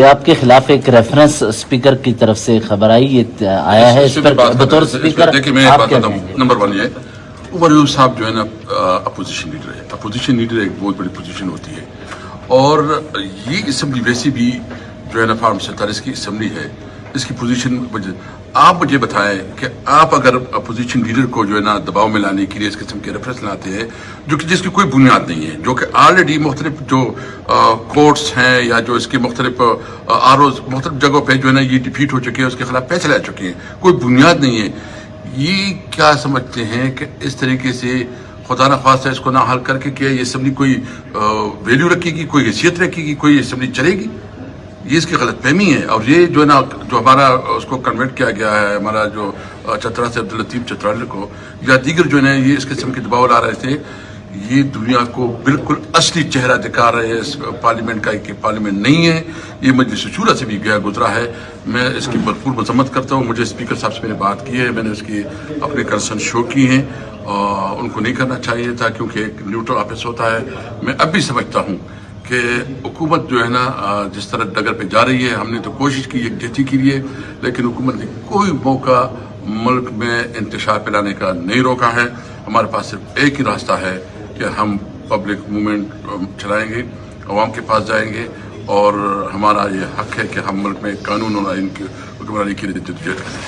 یہ آپ کے خلاف ایک ریفرنس اسپیکر کی طرف سے خبر آئی، یہ آیا ہے، اس پر بطور اسپیکر دیکھیے میں آپ بات کیا کرتا کہیں گے؟ ہوں. نمبر 1 یہ عمر یونس صاحب جو ہے نا اپوزیشن لیڈر ہے. اپوزیشن لیڈر ایک بہت بڑی پوزیشن ہوتی ہے، اور یہ اسمبلی ویسی بھی جو ہے نا فارم 47 کی اسمبلی ہے، اس کی پوزیشن. آپ مجھے بتائیں کہ آپ اگر اپوزیشن لیڈر کو جو ہے نا دباؤ میں لانے کے لیے اس قسم کے ریفرنس لاتے ہیں جو کہ جس کی کوئی بنیاد نہیں ہے، جو کہ آلریڈی مختلف جو کورٹس ہیں یا جو اس کے مختلف آروز مختلف جگہوں پہ جو ہے نا یہ ڈیفیٹ ہو چکے ہیں، اس کے خلاف فیصلے آ چکے ہیں، کوئی بنیاد نہیں ہے. یہ کیا سمجھتے ہیں کہ اس طریقے سے خدا نخواستہ اس کو نہ حل کر کے یہ اسمبلی کوئی ویلیو رکھے گی، کوئی حیثیت رکھے گی، کوئی اسمبلی چلے گی؟ یہ اس کی غلط فہمی ہے. اور یہ جو ہے نا جو ہمارا اس کو کنورٹ کیا گیا ہے، ہمارا جو چترا سے عبداللطیف چترال کو یا دیگر جو ہے نا یہ اس قسم کے دباؤ لا رہے تھے، یہ دنیا کو بالکل اصلی چہرہ دکھا رہے ہیں اس پارلیمنٹ کا، کہ پارلیمنٹ نہیں ہے، یہ مجلس شورا سے بھی گیا گزرا ہے. میں اس کی بھرپور مذمت کرتا ہوں. مجھے اسپیکر صاحب سے میں نے بات کی ہے، میں نے اس کی اپنے کنسرن شو کی ہیں، ان کو نہیں کرنا چاہیے تھا کیونکہ ایک نیوٹرل آفس ہوتا ہے. میں اب بھی سمجھتا ہوں کہ حکومت جو ہے نا جس طرح ڈگر پہ جا رہی ہے، ہم نے تو کوشش کی یکجہتی کے لیے، لیکن حکومت نے کوئی موقع ملک میں انتشار پھیلانے کا نہیں روکا ہے. ہمارے پاس صرف ایک ہی راستہ ہے کہ ہم پبلک موومنٹ چلائیں گے، عوام کے پاس جائیں گے، اور ہمارا یہ حق ہے کہ ہم ملک میں قانون اور آئین کی حکمرانی کے لیے جدوجہد کریں.